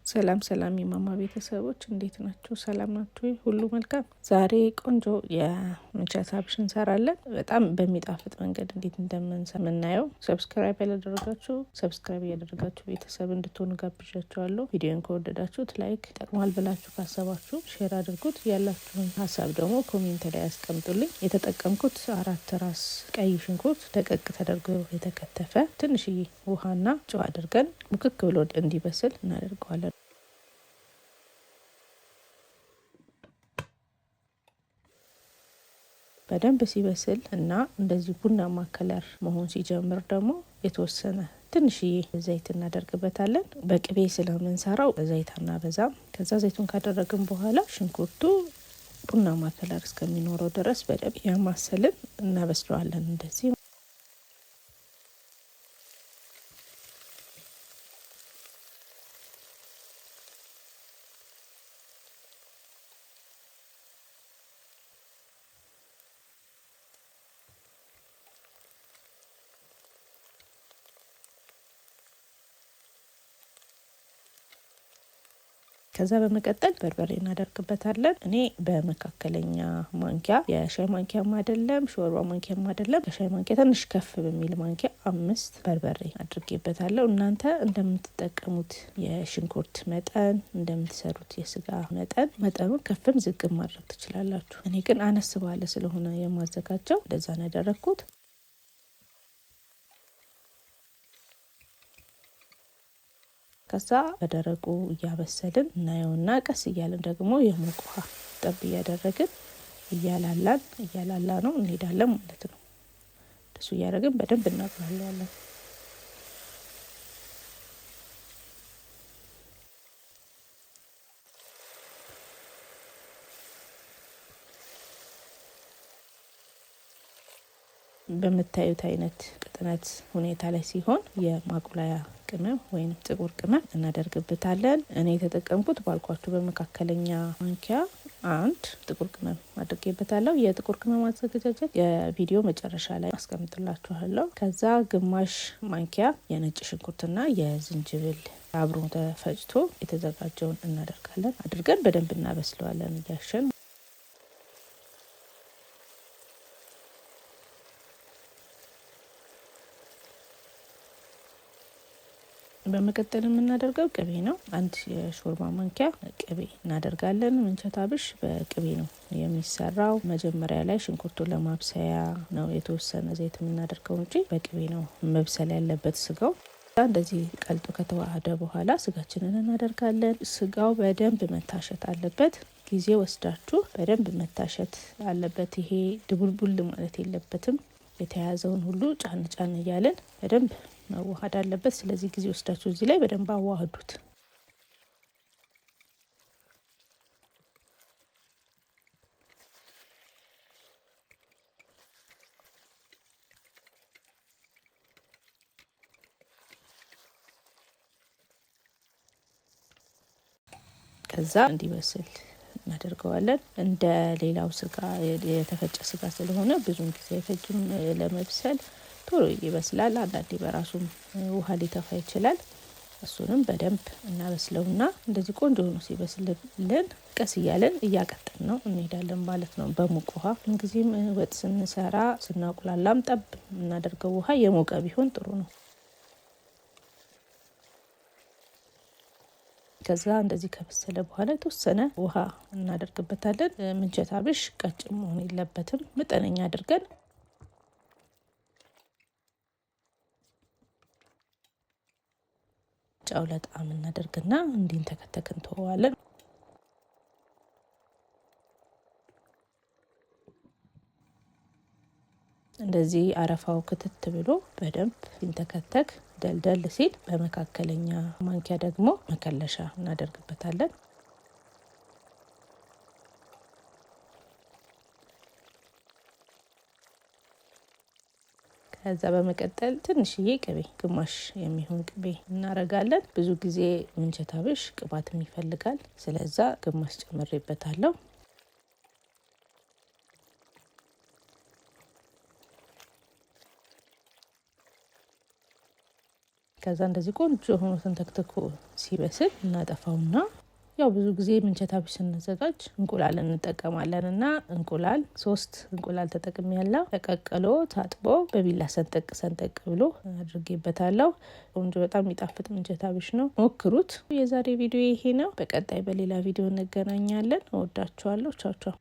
ሰላም ሰላም የማማ ቤተሰቦች እንዴት ናችሁ? ሰላም ናችሁ? ሁሉ መልካም። ዛሬ ቆንጆ የምንቸት አብሽ እንሰራለን። በጣም በሚጣፍጥ መንገድ እንዴት እንደምናየው ሰብስክራይብ ያላደረጋችሁ ሰብስክራይብ እያደረጋችሁ ቤተሰብ እንድትሆኑ ጋብዣችኋለሁ። ቪዲዮን ከወደዳችሁት ላይክ፣ ይጠቅማል ብላችሁ ካሰባችሁ ሼር አድርጉት። ያላችሁን ሀሳብ ደግሞ ኮሜንት ላይ ያስቀምጡልኝ። የተጠቀምኩት 4 ራስ ቀይ ሽንኩርት ደቀቅ ተደርጎ የተከተፈ ትንሽዬ ውሃና ጨው አድርገን ሙክክ ብሎ እንዲበስል እናደርገዋለን። በደንብ ሲበስል እና እንደዚህ ቡናማ ከለር መሆን ሲጀምር ደግሞ የተወሰነ ትንሽዬ ዘይት እናደርግበታለን። በቅቤ ስለምንሰራው ዘይት አናበዛም። ከዛ ዘይቱን ካደረግን በኋላ ሽንኩርቱ ቡናማ ከለር እስከሚኖረው ድረስ በደንብ ያማሰልን እናበስለዋለን። እንደዚህ ከዛ በመቀጠል በርበሬ እናደርግበታለን። እኔ በመካከለኛ ማንኪያ የሻይ ማንኪያም አይደለም ሾርባ ማንኪያም አይደለም ከሻይ ማንኪያ ትንሽ ከፍ በሚል ማንኪያ 5 በርበሬ አድርጌበታለሁ። እናንተ እንደምትጠቀሙት የሽንኩርት መጠን እንደምትሰሩት የስጋ መጠኑን ከፍም ዝቅም ማድረግ ትችላላችሁ። እኔ ግን አነስ ባለ ስለሆነ የማዘጋጀው እንደዛ ነው ያደረኩት። ከዛ በደረቁ እያበሰልን እናየውና ቀስ እያልን ደግሞ የሞቀ ውሃ ጠብ እያደረግን እያላላ ነው እንሄዳለን ማለት ነው። እንደሱ እያደረግን በደንብ እናቁላለዋለን። በምታዩት አይነት ቅጥነት ሁኔታ ላይ ሲሆን የማቁላያ ቅመም ወይም ጥቁር ቅመም እናደርግበታለን። እኔ የተጠቀምኩት ባልኳችሁ በመካከለኛ ማንኪያ 1 ጥቁር ቅመም አድርጌበታለሁ። የጥቁር ቅመም አዘገጃጀት የቪዲዮ መጨረሻ ላይ አስቀምጥላችኋለሁ። ከዛ ግማሽ ማንኪያ የነጭ ሽንኩርትና የዝንጅብል አብሮ ተፈጭቶ የተዘጋጀውን እናደርጋለን። አድርገን በደንብ እናበስለዋለን እያሸን። በመቀጠል የምናደርገው ቅቤ ነው። 1 የሾርባ ማንኪያ ቅቤ እናደርጋለን። ምንቸት አብሽ በቅቤ ነው የሚሰራው። መጀመሪያ ላይ ሽንኩርቱን ለማብሰያ ነው የተወሰነ ዘይት የምናደርገው እንጂ በቅቤ ነው መብሰል ያለበት ስጋው። እንደዚህ ቀልጦ ከተዋሃደ በኋላ ስጋችንን እናደርጋለን። ስጋው በደንብ መታሸት አለበት። ጊዜ ወስዳችሁ በደንብ መታሸት አለበት። ይሄ ድቡልቡል ማለት የለበትም። የተያዘውን ሁሉ ጫን ጫን እያለን በደንብ መዋሃድ አለበት። ስለዚህ ጊዜ ወስዳችሁ እዚህ ላይ በደንብ አዋህዱት። ከዛ እንዲበስል እናደርገዋለን። እንደ ሌላው ስጋ የተፈጨ ስጋ ስለሆነ ብዙም ጊዜ አይፈጅም ለመብሰል፣ ቶሎ ይበስላል። አንዳንዴ በራሱም ውሃ ሊተፋ ይችላል። እሱንም በደንብ እናበስለውና እንደዚህ ቆንጆ ሆኖ ሲበስልልን ቀስ እያለን እያቀጠን ነው እንሄዳለን ማለት ነው በሙቅ ውሃ። እንግዲህም ወጥ ስንሰራ ስናቁላላም ጠብ እናደርገው ውሃ የሞቀ ቢሆን ጥሩ ነው። ከዛ እንደዚህ ከበሰለ በኋላ የተወሰነ ውሃ እናደርግበታለን። ምንቸት አብሽ ቀጭን መሆን የለበትም። መጠነኛ አድርገን ጨው ለጣም እናደርግና እንዲንተከተክ እንተዋለን። እንደዚህ አረፋው ክትት ብሎ በደንብ ሲንተከተክ ደልደል ሲል በመካከለኛ ማንኪያ ደግሞ መከለሻ እናደርግበታለን። ከዛ በመቀጠል ትንሽዬ ቅቤ ግማሽ የሚሆን ቅቤ እናረጋለን። ብዙ ጊዜ ምንቸት አብሽ ቅባትም ይፈልጋል። ስለዛ ግማሽ ጨምሬበታለሁ። ከዛ እንደዚህ ቆንጆ ሆኖ ተንተክትኮ ሲበስል እናጠፋውና ያው ብዙ ጊዜ ምንቸት አብሽ ስናዘጋጅ እንቁላል እንጠቀማለን እና እንቁላል 3 እንቁላል ተጠቅሜያለሁ። ተቀቅሎ ታጥቦ በቢላ ሰንጠቅ ብሎ አድርጌበታለሁ። ቆንጆ በጣም የሚጣፍጥ ምንቸት አብሽ ነው፣ ሞክሩት። የዛሬ ቪዲዮ ይሄ ነው። በቀጣይ በሌላ ቪዲዮ እንገናኛለን። እወዳችኋለሁ። ቻው ቻው።